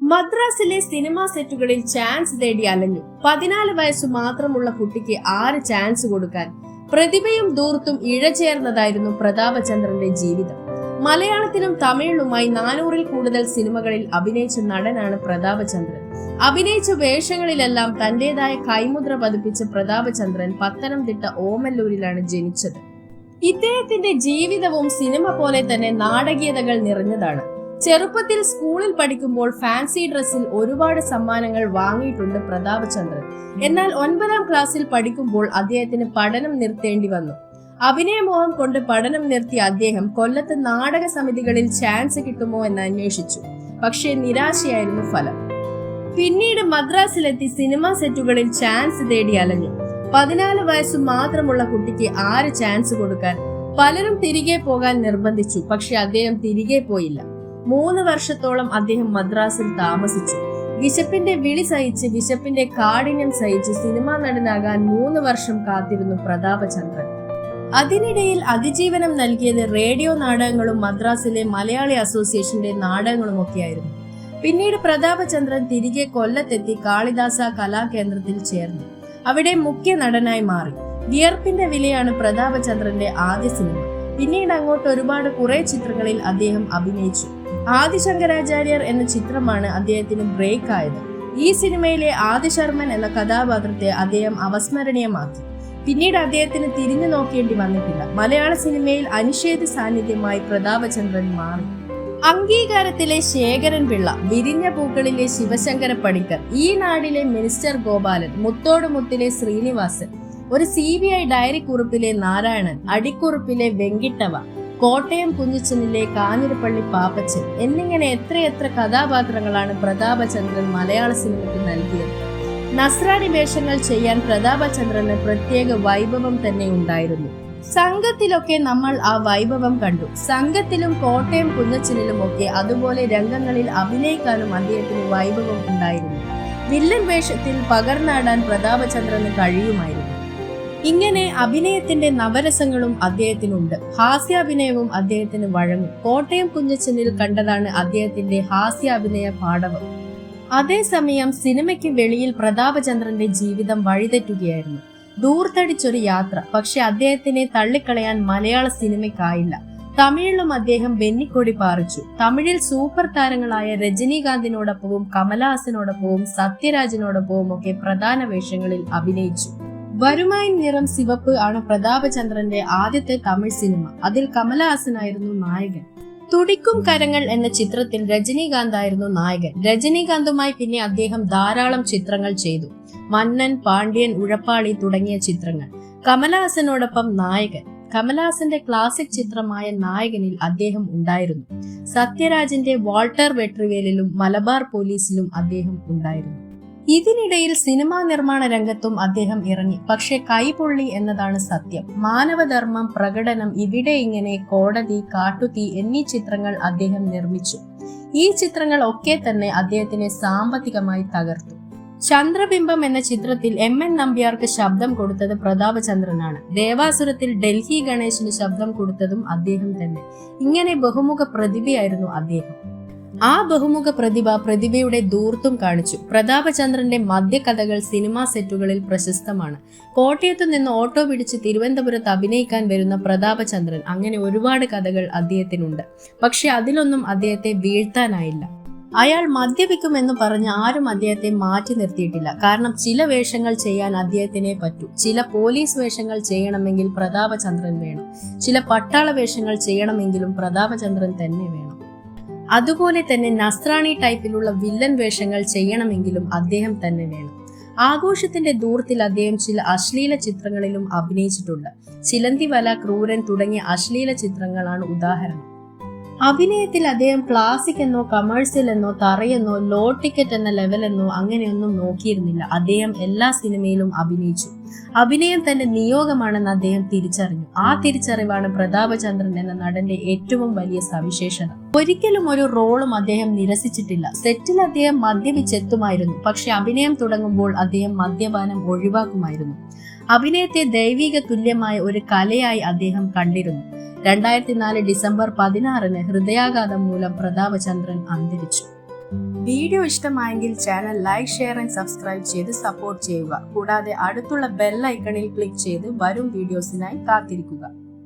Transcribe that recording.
മദ്രാസിലെ cinema സെറ്റുകളിൽ chance തേടി അലഞ്ഞു. 14 വയസ്സു മാത്രമുള്ള കുട്ടിക്ക് 6 ചാൻസ് കൊടുക്കാൻ പ്രതിഭയും ധൂർത്തും ഇഴചേർന്നതായിരുന്നു പ്രതാപചന്ദ്രന്റെ ജീവിതം. മലയാളത്തിലും തമിഴിലുമായി 400-ൽ കൂടുതൽ സിനിമകളിൽ അഭിനയിച്ച നടനാണ് പ്രതാപചന്ദ്രൻ. അഭിനയിച്ച വേഷങ്ങളിലെല്ലാം തന്റേതായ കൈമുദ്ര പതിപ്പിച്ച പ്രതാപചന്ദ്രൻ പത്തനംതിട്ട ഓമല്ലൂരിലാണ് ജനിച്ചത്. ഇദ്ദേഹത്തിന്റെ ജീവിതവും സിനിമ പോലെ തന്നെ നാടകീയതകൾ നിറഞ്ഞതാണ്. ചെറുപ്പത്തിൽ സ്കൂളിൽ പഠിക്കുമ്പോൾ ഫാൻസി ഡ്രസ്സിൽ ഒരുപാട് സമ്മാനങ്ങൾ വാങ്ങിയിട്ടുണ്ട് പ്രതാപചന്ദ്രൻ. എന്നാൽ 9ാം ക്ലാസ്സിൽ പഠിക്കുമ്പോൾ അദ്ദേഹത്തിന് പഠനം നിർത്തേണ്ടി വന്നു. അഭിനയമോഹം കൊണ്ട് പഠനം നിർത്തിയ അദ്ദേഹം കൊല്ലത്ത് നാടക സമിതികളിൽ ചാൻസ് കിട്ടുമോ എന്ന് അന്വേഷിച്ചു. പക്ഷേ നിരാശയായിരുന്നു ഫലം. പിന്നീട് മദ്രാസിലെത്തി സിനിമാ സെറ്റുകളിൽ ചാൻസ് തേടി അലഞ്ഞു. 14 വയസ്സു മാത്രമുള്ള കുട്ടിക്ക് 6 ചാൻസ് കൊടുക്കാൻ പലരും തിരികെ പോകാൻ നിർബന്ധിച്ചു. പക്ഷെ അദ്ദേഹം തിരികെ പോയില്ല. 3 വർഷത്തോളം അദ്ദേഹം മദ്രാസിൽ താമസിച്ചു. വിശപ്പിന്റെ വിളി സഹിച്ച്, വിശപ്പിന്റെ കാഠിന്യം സഹിച്ച് സിനിമാ നടനാകാൻ 3 വർഷം കാത്തിരുന്നു പ്രതാപചന്ദ്രൻ. അതിനിടയിൽ അതിജീവനം നൽകിയത് റേഡിയോ നാടകങ്ങളും മദ്രാസിലെ മലയാളി അസോസിയേഷന്റെ നാടകങ്ങളുമൊക്കെയായിരുന്നു. പിന്നീട് പ്രതാപചന്ദ്രൻ തിരികെ കൊല്ലത്തെത്തി കാളിദാസ കലാകേന്ദ്രത്തിൽ ചേർന്നു. അവിടെ മുഖ്യ നടനായി മാറി. വിയർപ്പിന്റെ വിലയാണ് പ്രതാപചന്ദ്രന്റെ ആദ്യ സിനിമ. പിന്നീട് അങ്ങോട്ട് ഒരുപാട് കുറെ ചിത്രങ്ങളിൽ അദ്ദേഹം അഭിനയിച്ചു. ആദിശങ്കരാചാര്യർ എന്ന ചിത്രമാണ് അദ്ദേഹത്തിന് ബ്രേക്ക് ആയത്. ഈ സിനിമയിലെ ആദിശർമ്മൻ എന്ന കഥാപാത്രത്തെ അദ്ദേഹം അവസ്മരണീയമാക്കി. പിന്നീട് അദ്ദേഹത്തിന് തിരിഞ്ഞു നോക്കേണ്ടി വന്നിട്ടില്ല. മലയാള സിനിമയിൽ അനിഷേധ സാന്നിധ്യമായി പ്രതാപചന്ദ്രൻ മാറി. അംഗീകാരത്തിലെ ശേഖരൻ പിള്ള, വിരിഞ്ഞ പൂക്കളിലെ ശിവശങ്കര പണിക്കർ, ഈ നാടിലെ മിനിസ്റ്റർ ഗോപാലൻ, മുത്തോട് മുത്തിലെ ശ്രീനിവാസൻ, ഒരു CBI ഡയറി കുറിപ്പിലെ നാരായണൻ, അടിക്കുറിപ്പിലെ വെങ്കിട്ടവ, കോട്ടയം കുഞ്ഞച്ചനിലെ കാഞ്ഞിരപ്പള്ളി പാപ്പച്ചൻ എന്നിങ്ങനെ എത്രയെത്ര കഥാപാത്രങ്ങളാണ് പ്രതാപചന്ദ്രൻ മലയാള സിനിമയ്ക്ക് നൽകിയത്. നസ്രാണി വേഷങ്ങൾ ചെയ്യാൻ പ്രതാപചന്ദ്രന് പ്രത്യേക വൈഭവം തന്നെ ഉണ്ടായിരുന്നു. സംഘത്തിലൊക്കെ നമ്മൾ ആ വൈഭവം കണ്ടു. സംഘത്തിലും കോട്ടയം കുഞ്ഞച്ചനിലും ഒക്കെ അതുപോലെ രംഗങ്ങളിൽ അഭിനയിക്കാനും അദ്ദേഹത്തിന് വൈഭവം ഉണ്ടായിരുന്നു. വില്ലൻ വേഷത്തിൽ പകർന്നാടാൻ പ്രതാപചന്ദ്രന് കഴിയുമായിരുന്നു. ഇങ്ങനെ അഭിനയത്തിന്റെ നവരസങ്ങളും അദ്ദേഹത്തിനുണ്ട്. ഹാസ്യാഭിനയവും അദ്ദേഹത്തിന് വഴങ്ങും. കോട്ടയം കുഞ്ഞച്ചനിൽ കണ്ടതാണ് അദ്ദേഹത്തിന്റെ ഹാസ്യാഭിനയ പാടവം. അതേസമയം സിനിമയ്ക്ക് വെളിയിൽ പ്രതാപചന്ദ്രന്റെ ജീവിതം വഴിതെറ്റുകയായിരുന്നു. ദൂർത്തടിച്ചൊരു യാത്ര. പക്ഷെ അദ്ദേഹത്തിനെ തള്ളിക്കളയാൻ മലയാള സിനിമയ്ക്കായില്ല. തമിഴിലും അദ്ദേഹം വെന്നിക്കൊടി പാറിച്ചു. തമിഴിൽ സൂപ്പർ താരങ്ങളായ രജനീകാന്തിനോടൊപ്പവും കമലഹാസനോടൊപ്പവും സത്യരാജിനോടൊപ്പവും ഒക്കെ പ്രധാന വേഷങ്ങളിൽ അഭിനയിച്ചു. വരുമായിൻ നിറം സിവപ്പ് ആണ് പ്രതാപചന്ദ്രന്റെ ആദ്യത്തെ തമിഴ് സിനിമ. അതിൽ കമലഹാസനായിരുന്നു നായകൻ. തുടിക്കും കരങ്ങൾ എന്ന ചിത്രത്തിൽ രജനീകാന്ത് ആയിരുന്നു നായകൻ. രജനീകാന്തുമായി പിന്നെ അദ്ദേഹം ധാരാളം ചിത്രങ്ങൾ ചെയ്തു. മന്നൻ, പാണ്ഡ്യൻ, ഉഴപ്പാളി തുടങ്ങിയ ചിത്രങ്ങൾ. കമലഹാസനോടൊപ്പം നായകൻ. കമലഹാസന്റെ ക്ലാസിക് ചിത്രമായ നായകനിൽ അദ്ദേഹം ഉണ്ടായിരുന്നു. സത്യരാജിന്റെ വാൾട്ടർ വെട്രിവേലിലും മലബാർ പോലീസിലും അദ്ദേഹം ഉണ്ടായിരുന്നു. ഇതിനിടയിൽ സിനിമാ നിർമ്മാണ രംഗത്തും അദ്ദേഹം ഇറങ്ങി. പക്ഷെ കൈപൊള്ളി എന്നതാണ് സത്യം. മാനവധർമ്മം, പ്രകടനം, ഇവിടെ ഇങ്ങനെ, കോടതി, കാട്ടുതീ എന്നീ ചിത്രങ്ങൾ അദ്ദേഹം നിർമ്മിച്ചു. ഈ ചിത്രങ്ങൾ ഒക്കെ തന്നെ അദ്ദേഹത്തിനെ സാമ്പത്തികമായി തകർത്തു. ചന്ദ്രബിംബം എന്ന ചിത്രത്തിൽ MN നമ്പ്യാർക്ക് ശബ്ദം കൊടുത്തത് പ്രതാപചന്ദ്രനാണ്. ദേവാസുരത്തിൽ ഡൽഹി ഗണേശന് ശബ്ദം കൊടുത്തതും അദ്ദേഹം തന്നെ. ഇങ്ങനെ ബഹുമുഖ പ്രതിഭയായിരുന്നു അദ്ദേഹം. ആ ബഹുമുഖ പ്രതിഭയുടെ ധൂർത്തും കാണിച്ചു. പ്രതാപചന്ദ്രന്റെ മദ്യകഥകൾ സിനിമാ സെറ്റുകളിൽ പ്രശസ്തമാണ്. കോട്ടയത്തു നിന്ന് ഓട്ടോ പിടിച്ച് തിരുവനന്തപുരത്ത് അഭിനയിക്കാൻ വരുന്ന പ്രതാപചന്ദ്രൻ, അങ്ങനെ ഒരുപാട് കഥകൾ അദ്ദേഹത്തിനുണ്ട്. പക്ഷെ അതിലൊന്നും അദ്ദേഹത്തെ വീഴ്ത്താനായില്ല. അയാൾ മദ്യപിക്കുമെന്ന് പറഞ്ഞ് ആരും അദ്ദേഹത്തെ മാറ്റി നിർത്തിയിട്ടില്ല. കാരണം ചില വേഷങ്ങൾ ചെയ്യാൻ അദ്ദേഹത്തിനെ പറ്റൂ. ചില പോലീസ് വേഷങ്ങൾ ചെയ്യണമെങ്കിൽ പ്രതാപചന്ദ്രൻ വേണം. ചില പട്ടാള വേഷങ്ങൾ ചെയ്യണമെങ്കിലും പ്രതാപചന്ദ്രൻ തന്നെ വേണം. അതുപോലെ തന്നെ നസ്രാണി ടൈപ്പിലുള്ള വില്ലൻ വേഷങ്ങൾ ചെയ്യണമെങ്കിലും അദ്ദേഹം തന്നെ വേണം. ആഘോഷത്തിന്റെ ദൂരത്തിൽ അദ്ദേഹം ചില അശ്ലീല ചിത്രങ്ങളിലും അഭിനയിച്ചിട്ടുണ്ട്. ചിലന്തിവല, ക്രൂരൻ തുടങ്ങിയ അശ്ലീല ചിത്രങ്ങളാണ് ഉദാഹരണം. അഭിനയത്തിൽ അദ്ദേഹം ക്ലാസിക് എന്നോ കമേഴ്സ്യൽ എന്നോ തറയെന്നോ ലോ ടിക്കറ്റ് എന്ന ലെവലെന്നോ അങ്ങനെയൊന്നും നോക്കിയിരുന്നില്ല. അദ്ദേഹം എല്ലാ സിനിമയിലും അഭിനയിച്ചു. അഭിനയം തന്റെ നിയോഗമാണെന്ന് അദ്ദേഹം തിരിച്ചറിഞ്ഞു. ആ തിരിച്ചറിവാണ് പ്രതാപചന്ദ്രൻ എന്ന നടന്റെ ഏറ്റവും വലിയ സവിശേഷത. ഒരിക്കലും ഒരു റോളും അദ്ദേഹം നിരസിച്ചിട്ടില്ല. സെറ്റിൽ അദ്ദേഹം മദ്യപിച്ചെത്തുമായിരുന്നു. പക്ഷെ അഭിനയം തുടങ്ങുമ്പോൾ അദ്ദേഹം മദ്യപാനം ഒഴിവാക്കുമായിരുന്നു. അഭിനയത്തെ ദൈവിക തുല്യമായ ഒരു കലയായി അദ്ദേഹം കണ്ടിരുന്നു. 2004 ഡിസംബർ 16 ഹൃദയാഘാതം മൂലം പ്രതാപചന്ദ്രൻ അന്തരിച്ചു. വീഡിയോ ഇഷ്ടമായെങ്കിൽ channel like, share and subscribe ചെയ്ത് സപ്പോർട്ട് ചെയ്യുക. കൂടാതെ അടുത്തുള്ള ബെൽ ഐക്കണിൽ ക്ലിക്ക് ചെയ്ത് വരും വീഡിയോസിനായി കാത്തിരിക്കുക.